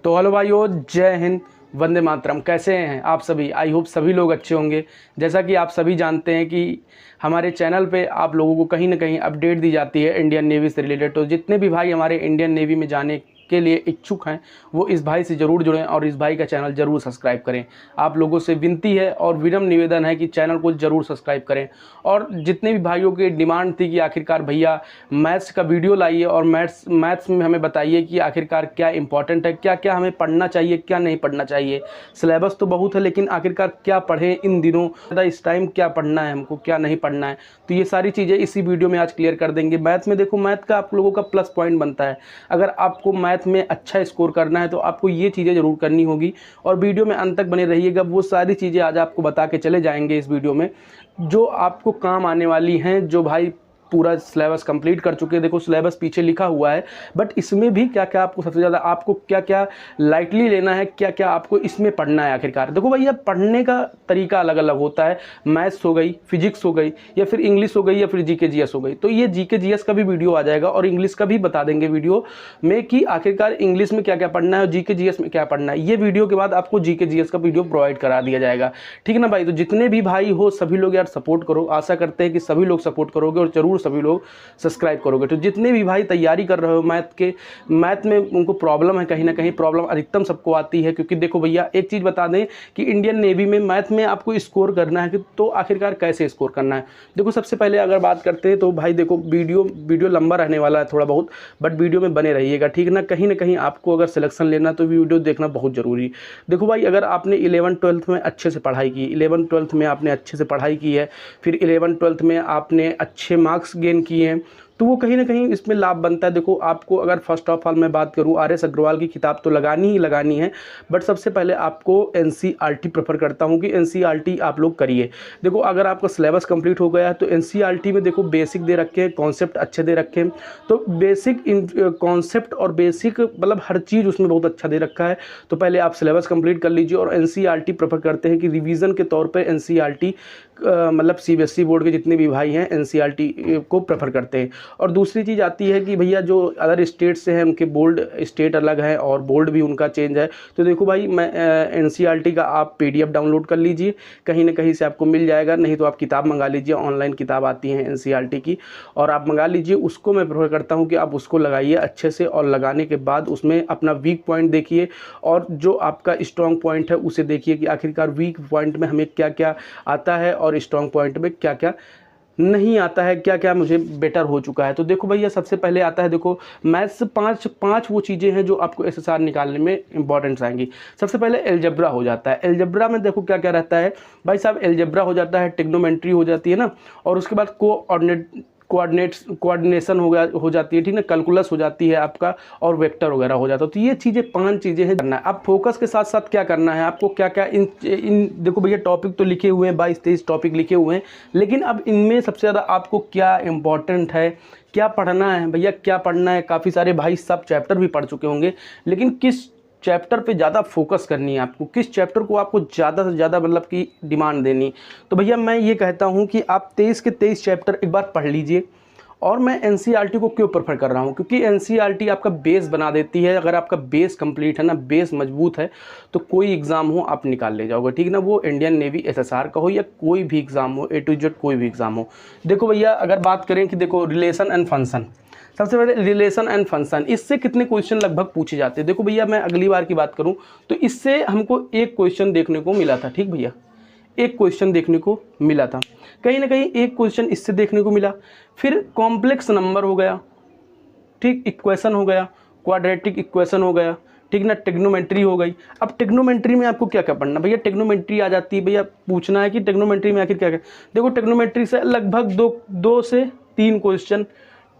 तो हेलो भाइयों, जय हिंद, वंदे मातरम। कैसे हैं आप सभी? आई होप सभी लोग अच्छे होंगे। जैसा कि आप सभी जानते हैं कि हमारे चैनल पे आप लोगों को कहीं ना कहीं अपडेट दी जाती है इंडियन नेवी से रिलेटेड। तो जितने भी भाई हमारे इंडियन नेवी में जाने के लिए इच्छुक हैं वो इस भाई से ज़रूर जुड़ें और इस भाई का चैनल ज़रूर सब्सक्राइब करें। आप लोगों से विनती है और विनम्र निवेदन है कि चैनल को ज़रूर सब्सक्राइब करें। और जितने भी भाइयों की डिमांड थी कि आखिरकार भैया मैथ्स का वीडियो लाइए और मैथ्स में हमें बताइए कि आखिरकार क्या इंपॉर्टेंट है, क्या क्या हमें पढ़ना चाहिए, क्या नहीं पढ़ना चाहिए। सिलेबस तो बहुत है लेकिन आखिरकार क्या पढ़ें इन दिनों, इस टाइम क्या पढ़ना है हमको, क्या नहीं पढ़ना है। तो ये सारी चीज़ें इसी वीडियो में आज क्लियर कर देंगे। मैथ में देखो, मैथ का आप लोगों का प्लस पॉइंट बनता है। अगर आपको मैथ में अच्छा स्कोर करना है तो आपको ये चीज़ें ज़रूर करनी होगी और वीडियो में अंत तक बने रहिएगा। वो सारी चीज़ें आज आपको बता के चले जाएंगे इस वीडियो में जो आपको काम आने वाली हैं। जो भाई पूरा सिलेबस कंप्लीट कर चुके हैं, देखो सिलेबस पीछे लिखा हुआ है, बट इसमें भी क्या क्या आपको सबसे ज़्यादा आपको क्या क्या लाइटली लेना है, क्या क्या आपको इसमें पढ़ना है। आखिरकार देखो भैया, पढ़ने का तरीका अलग अलग होता है। मैथ्स हो गई, फिजिक्स हो गई, या फिर इंग्लिश हो गई, या फिर जीके जीएस हो गई। तो ये जीके जीएस का भी वीडियो आ जाएगा और इंग्लिश का भी बता देंगे वीडियो में कि आखिरकार इंग्लिश में क्या क्या पढ़ना है और जीके जीएस में क्या पढ़ना है। ये वीडियो के बाद आपको जीके जीएस का वीडियो प्रोवाइड करा दिया जाएगा, ठीक है ना भाई। तो जितने भी भाई हो सभी लोग यार सपोर्ट करो। आशा करते हैं कि सभी लोग सपोर्ट करोगे और जरूर सभी लोग सब्सक्राइब करोगे। तो जितने भी भाई तैयारी कर रहे हो मैथ में उनको प्रॉब्लम है, कहीं ना कहीं प्रॉब्लम अधिकतम सबको आती है। क्योंकि देखो भैया, एक चीज़ बता दें कि इंडियन नेवी में मैथ में आपको स्कोर करना है कि तो आखिरकार कैसे स्कोर करना है। देखो सबसे पहले अगर बात करते हैं तो भाई देखो, वीडियो लंबा रहने वाला है थोड़ा बहुत, बट वीडियो में बने रहिएगा, ठीक ना। कहीं ना कहीं आपको अगर सिलेक्शन लेना तो वीडियो देखना बहुत ज़रूरी। देखो भाई, अगर आपने 11वीं-12वीं में अच्छे से पढ़ाई की, 11वीं-12वीं में आपने अच्छे से पढ़ाई की है, फिर 11वीं-12वीं में आपने अच्छे मार्क्स गेन किए हैं, तो वो कहीं ना कहीं इसमें लाभ बनता है। देखो आपको अगर फर्स्ट ऑफ ऑल मैं बात करूं, आर एस अग्रवाल की किताब तो लगानी ही लगानी है, बट सबसे पहले आपको एनसीईआरटी प्रेफर करता हूं कि एनसीईआरटी आप लोग करिए। देखो अगर आपका सिलेबस कंप्लीट हो गया है तो एनसीईआरटी में देखो बेसिक दे रखे हैं, कॉन्सेप्ट अच्छे दे रखे हैं। तो बेसिक कॉन्सेप्ट और बेसिक मतलब हर चीज़ उसमें बहुत अच्छा दे रखा है। तो पहले आप सिलेबस कंप्लीट कर लीजिए और एनसीईआरटी प्रेफर करते हैं कि रिवीजन के तौर पर एनसीईआरटी मतलब सीबीएसई बोर्ड के जितने भी भाई हैं एनसीईआरटी को प्रेफर करते हैं। और दूसरी चीज़ आती है कि भैया जो अदर स्टेट से हैं उनके बोर्ड स्टेट अलग है और बोर्ड भी उनका चेंज है। तो देखो भाई, मैं एनसीईआरटी का आप पीडीएफ डाउनलोड कर लीजिए, कहीं ना कहीं से आपको मिल जाएगा। नहीं तो आप किताब मंगा लीजिए, ऑनलाइन किताब आती हैं एनसीईआरटी की, और आप मंगा लीजिए। उसको मैं प्रेफर करता हूँ कि आप उसको लगाइए अच्छे से, और लगाने के बाद उसमें अपना वीक पॉइंट देखिए और जो आपका स्ट्रॉन्ग पॉइंट है उसे देखिए कि आखिरकार वीक पॉइंट में हमें क्या क्या आता है और स्ट्रॉन्ग पॉइंट में क्या क्या नहीं आता है, क्या क्या मुझे बेटर हो चुका है। तो देखो भैया, सबसे पहले आता है, देखो मैथ्स पांच वो चीज़ें हैं जो आपको एसएसआर निकालने में इंपॉर्टेंस आएंगी। सबसे पहले एलजेब्रा हो जाता है। एलजेब्रा में देखो क्या क्या रहता है भाई साहब, एलजेब्रा हो जाता है, ट्रिग्नोमेट्री हो जाती है ना, और उसके बाद कोऑर्डिनेशन हो जाती है, ठीक ना, कैलकुलस हो जाती है आपका, और वेक्टर वगैरह हो जाता है। तो ये चीज़ें 5 चीज़ें हैं करना है। अब फोकस के साथ साथ क्या करना है आपको, क्या क्या इन देखो भैया, टॉपिक तो लिखे हुए हैं, 22-23 टॉपिक लिखे हुए हैं, लेकिन अब इनमें सबसे ज़्यादा आपको क्या इंपॉर्टेंट है, क्या पढ़ना है भैया, क्या पढ़ना है। काफ़ी सारे भाई सब चैप्टर भी पढ़ चुके होंगे, लेकिन किस चैप्टर पे ज़्यादा फोकस करनी है आपको, किस चैप्टर को आपको ज़्यादा से ज़्यादा मतलब कि डिमांड देनी। तो भैया मैं ये कहता हूँ कि आप 23 के 23 चैप्टर एक बार पढ़ लीजिए। और मैं एनसीईआरटी को क्यों प्रेफर कर रहा हूँ, क्योंकि एनसीईआरटी आपका बेस बना देती है। अगर आपका बेस कंप्लीट है ना, बेस मजबूत है, तो कोई एग्ज़ाम हो आप निकाल ले जाओगे, ठीक ना। वो इंडियन नेवी एसएसआर का हो या कोई भी एग्ज़ाम हो, A to Z कोई भी एग्ज़ाम हो। देखो भैया, अगर बात करें कि देखो रिलेशन एंड फंक्शन, सबसे पहले रिलेशन एंड फंक्शन, इससे कितने क्वेश्चन लगभग पूछे जाते हैं। देखो भैया, मैं अगली बार की बात करूं तो इससे हमको एक क्वेश्चन देखने को मिला था, ठीक भैया, एक क्वेश्चन देखने को मिला था, कहीं ना कहीं एक क्वेश्चन इससे देखने को मिला। फिर कॉम्प्लेक्स नंबर हो गया, ठीक, इक्वेशन हो गया, क्वाड्रेटिक इक्वेशन हो गया, ठीक ना, टेग्नोमेट्री हो गई। अब टेग्नोमेट्री में आपको क्या क्या पढ़ना भैया, टेग्नोमेट्री आ जाती है भैया, पूछना है कि टेग्नोमेट्री में आखिर क्या क्या। देखो टेग्नोमेट्री से लगभग दो से 3 क्वेश्चन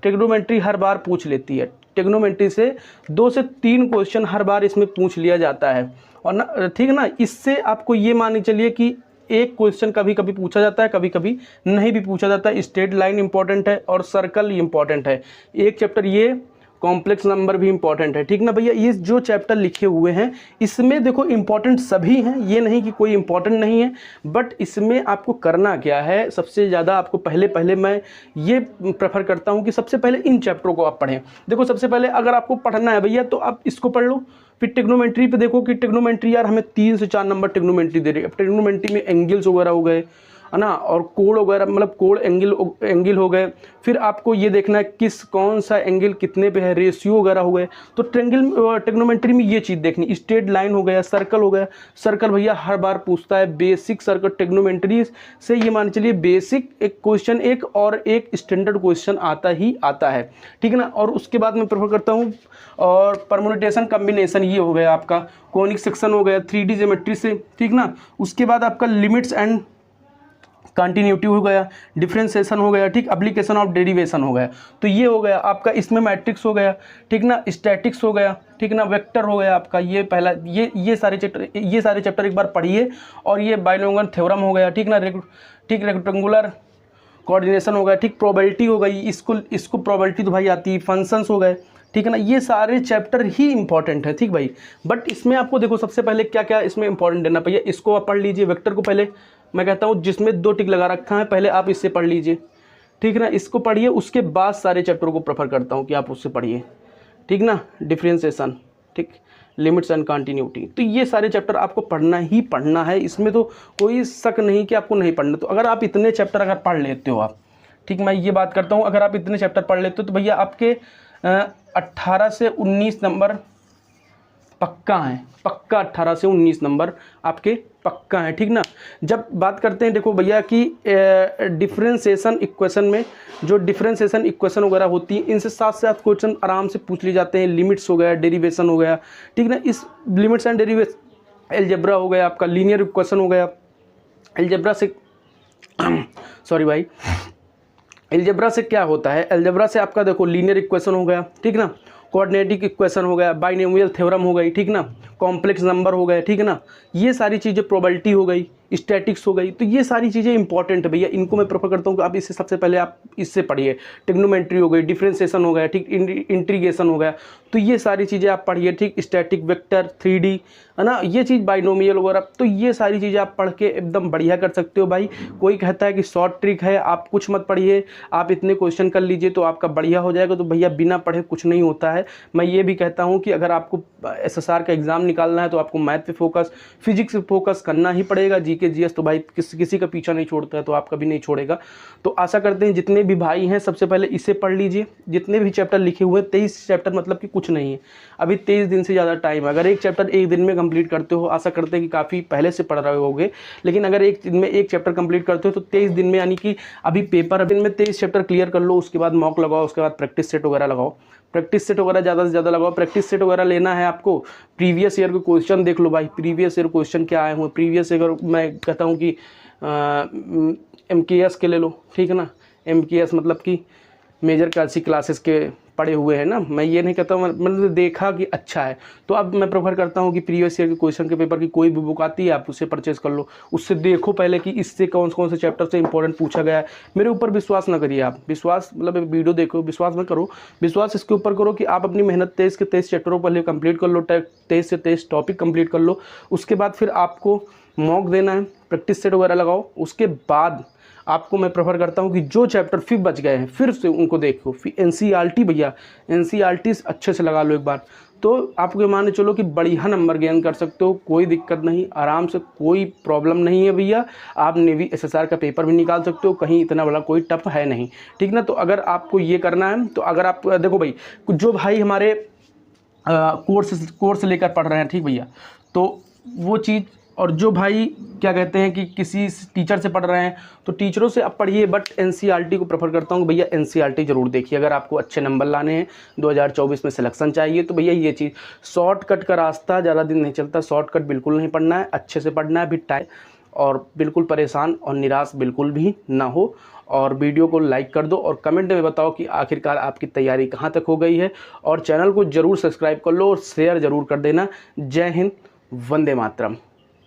टेग्नोमेट्री हर बार पूछ लेती है। टेग्नोमेट्री से 2 से 3 क्वेश्चन हर बार इसमें पूछ लिया जाता है, और ना, ठीक है ना। इससे आपको ये मान चलिए कि एक क्वेश्चन कभी कभी पूछा जाता है, कभी कभी नहीं भी पूछा जाता है। स्ट्रेट लाइन इंपॉर्टेंट है और सर्कल इंपॉर्टेंट है। एक चैप्टर ये कॉम्प्लेक्स नंबर भी इंपॉर्टेंट है, ठीक ना भैया। ये जो चैप्टर लिखे हुए हैं इसमें देखो इंपॉर्टेंट सभी हैं, ये नहीं कि कोई इंपॉर्टेंट नहीं है, बट इसमें आपको करना क्या है, सबसे ज़्यादा आपको पहले मैं ये प्रेफर करता हूँ कि सबसे पहले इन चैप्टरों को आप पढ़ें। देखो सबसे पहले अगर आपको पढ़ना है भैया तो आप इसको पढ़ लो, फिर ट्रिग्नोमेट्री पे देखो कि ट्रिग्नोमेट्री यार हमें 3 से 4 नंबर ट्रिग्नोमेट्री दे रही है। अब ट्रिग्नोमेट्री में एंगल्स वगैरह हो गए है ना, और कोण वगैरह, मतलब कोण एंगल हो गए। फिर आपको ये देखना है किस कौन सा एंगल कितने पे है, रेशियो वगैरह हो गए। तो ट्रिग्नोमेट्री में ये चीज़ देखनी। स्ट्रेट लाइन हो गया, सर्कल हो गया। सर्कल भैया हर बार पूछता है, बेसिक सर्कल ट्रिग्नोमेट्री से ये मान चलिए बेसिक एक क्वेश्चन एक और एक स्टैंडर्ड क्वेश्चन आता ही आता है, ठीक है ना। और उसके बाद मैं प्रेफर करता हूँ और परम्यूटेशन कॉम्बिनेशन, ये हो गया आपका कॉनिक सेक्शन हो गया 3D ज्योमेट्री से, ठीक ना। उसके बाद आपका लिमिट्स एंड कंटिन्यूटी हो गया, डिफरेंशिएशन हो गया, ठीक, एप्लीकेशन ऑफ डेरिवेशन हो गया। तो ये हो गया आपका, इसमें मैट्रिक्स हो गया, ठीक ना, स्टैटिक्स हो गया, ठीक ना, वेक्टर हो गया आपका। ये पहला ये सारे चैप्टर एक बार पढ़िए। और ये बाइनोमियल थ्योरम हो गया, ठीक ना, ठीक, रेक्टेंगुलर कोऑर्डिनेशन हो गया, ठीक, प्रोबेबिलिटी हो गई, इसको प्रोबेबिलिटी तो भाई आती है, फंक्शंस हो गए, ठीक है ना। ये सारे चैप्टर ही इंपॉर्टेंट है, ठीक भाई। बट इसमें आपको देखो सबसे पहले क्या क्या इसमें इंपॉर्टेंट देना भैया, इसको आप पढ़ लीजिए। वेक्टर को पहले मैं कहता हूँ जिसमें 2 टिक लगा रखा है, पहले आप इससे पढ़ लीजिए, ठीक है ना, इसको पढ़िए। उसके बाद सारे चैप्टरों को प्रेफर करता हूँ कि आप उससे पढ़िए, ठीक ना, डिफरेंशिएशन, ठीक, लिमिट्स एंड कंटिन्यूटी। तो ये सारे चैप्टर आपको पढ़ना ही पढ़ना है, इसमें तो कोई शक नहीं कि आपको नहीं पढ़ना। तो अगर आप इतने चैप्टर अगर पढ़ लेते हो आप, ठीक, मैं ये बात करता हूँ, अगर आप इतने चैप्टर पढ़ लेते हो तो भैया आपके 18 से 19 नंबर पक्का है, पक्का 18 से 19 नंबर आपके पक्का है, ठीक ना। जब बात करते हैं देखो भैया कि डिफरेंशिएशन इक्वेशन में जो डिफरेंशिएशन इक्वेशन वगैरह होती है, इनसे 7 से 8 क्वेश्चन आराम से पूछ लिए जाते हैं। लिमिट्स हो गया, डेरिवेशन हो गया, ठीक ना, इस लिमिट्स एंड डेरिवेशन, अलजेब्रा हो गया आपका, लीनियर इक्वेशन हो गया। अलजेब्रा से सॉरी भाई, अलजेब्रा से क्या होता है, अलजेब्रा से आपका देखो लीनियर इक्वेशन हो गया, ठीक ना, कोऑर्डिनेटिक इक्वेशन हो गया, बाइनोमियल थ्योरम हो गई, ठीक ना, कॉम्प्लेक्स नंबर हो गए, ठीक है ना, ये सारी चीज़ें, प्रोबेबिलिटी हो गई, स्टैटिक्स हो गई। तो ये सारी चीज़ें इंपॉर्टेंट है भैया, इनको मैं प्रेफर करता हूँ कि आप इससे सबसे पहले आप इससे पढ़िए। ट्रिग्नोमेट्री हो गई, डिफरेंशिएशन हो गया, ठीक, इंटीग्रेशन हो गया। तो ये सारी चीज़ें आप पढ़िए, ठीक, स्टैटिक, वेक्टर, 3D, है ना, ये चीज़ बाइनोमियल वगैरह। तो ये सारी चीज़ें आप पढ़ के एकदम बढ़िया कर सकते हो भाई। कोई कहता है कि शॉर्ट ट्रिक है, आप कुछ मत पढ़िए, आप इतने क्वेश्चन कर लीजिए तो आपका बढ़िया हो जाएगा। तो भैया बिना पढ़े कुछ नहीं होता है। मैं ये भी कहता हूँ कि अगर आपको SSR का एग्ज़ाम निकालना है तो आपको मैथ पे फोकस, फिजिक्स पे फोकस करना ही पड़ेगा। GK GS तो भाई किसी का पीछा नहीं छोड़ता है, तो आपका भी नहीं छोड़ेगा। तो आशा करते हैं जितने भी भाई हैं सबसे पहले इसे पढ़ लीजिए। जितने भी चैप्टर लिखे हुए हैं, 23 चैप्टर मतलब कि कुछ नहीं है, अभी 23 दिन से ज़्यादा टाइम है। अगर एक चैप्टर एक दिन में कंप्लीट करते हो, आशा करते हैं कि काफ़ी पहले से पढ़ रहे होगे, लेकिन अगर एक दिन में एक चैप्टर कंप्लीट करते हो तो 23 दिन में, यानी कि अभी पेपर दिन में 23 चैप्टर क्लियर कर लो। उसके बाद मॉक लगाओ, उसके बाद प्रैक्टिस सेट वगैरह लगाओ, प्रैक्टिस सेट वगैरह ज़्यादा से ज़्यादा लगाओ। प्रैक्टिस सेट वगैरह लेना है आपको, प्रीवियस ईयर के क्वेश्चन देख लो भाई, प्रीवियस ईयर क्वेश्चन क्या आए हुए। प्रीवियस ईयर मैं कहता हूँ कि MKS के ले लो, ठीक है ना, MKS मतलब कि मेजर कैलसी क्लासेस के पढ़े हुए हैं ना। मैं ये नहीं कहता हूँ, मैंने देखा कि अच्छा है। तो अब मैं प्रेफर करता हूँ कि प्रीवियस ईयर के क्वेश्चन के पेपर की कोई भी बुक आती है आप उसे परचेज कर लो, उससे देखो पहले कि इससे कौन कौन से चैप्टर से इंपॉर्टेंट पूछा गया है। मेरे ऊपर विश्वास ना करिए आप, विश्वास मतलब वीडियो देखो, विश्वास मत करो, विश्वास इसके ऊपर करो कि आप अपनी मेहनत 23 के 23 चैप्टरों पहले कंप्लीट कर लो, 23 से 23 टॉपिक कंप्लीट कर लो। उसके बाद फिर आपको मॉक देना है, प्रैक्टिस सेट वगैरह लगाओ। उसके बाद आपको मैं प्रेफर करता हूँ कि जो चैप्टर फिर बच गए हैं फिर से उनको देखो। फिर NCERT भैया, NCERT अच्छे से लगा लो एक बार, तो आपको मान के चलो कि बढ़िया नंबर गेन कर सकते हो। कोई दिक्कत नहीं, आराम से, कोई प्रॉब्लम नहीं है भैया। आप नेवी SSR का पेपर भी निकाल सकते हो, कहीं इतना बड़ा कोई टफ है नहीं, ठीक ना। तो अगर आपको ये करना है तो अगर आप देखो भाई, जो भाई हमारे कोर्स लेकर पढ़ रहे हैं, ठीक भैया, तो वो चीज़, और जो भाई क्या कहते हैं कि किसी टीचर से पढ़ रहे हैं तो टीचरों से आप पढ़िए। बट NCERT को प्रेफर करता हूँ भैया, NCERT जरूर देखिए। अगर आपको अच्छे नंबर लाने हैं, 2024 में सिलेक्शन चाहिए, तो भैया ये चीज़, शॉर्टकट का रास्ता ज़्यादा दिन नहीं चलता। शॉर्टकट बिल्कुल नहीं पढ़ना है, अच्छे से पढ़ना है, भी टाइम, और बिल्कुल परेशान और निराश बिल्कुल भी ना हो। और वीडियो को लाइक कर दो और कमेंट में बताओ कि आखिरकार आपकी तैयारी कहाँ तक हो गई है। और चैनल को ज़रूर सब्सक्राइब कर लो और शेयर ज़रूर कर देना। जय हिंद, वंदे मातरम।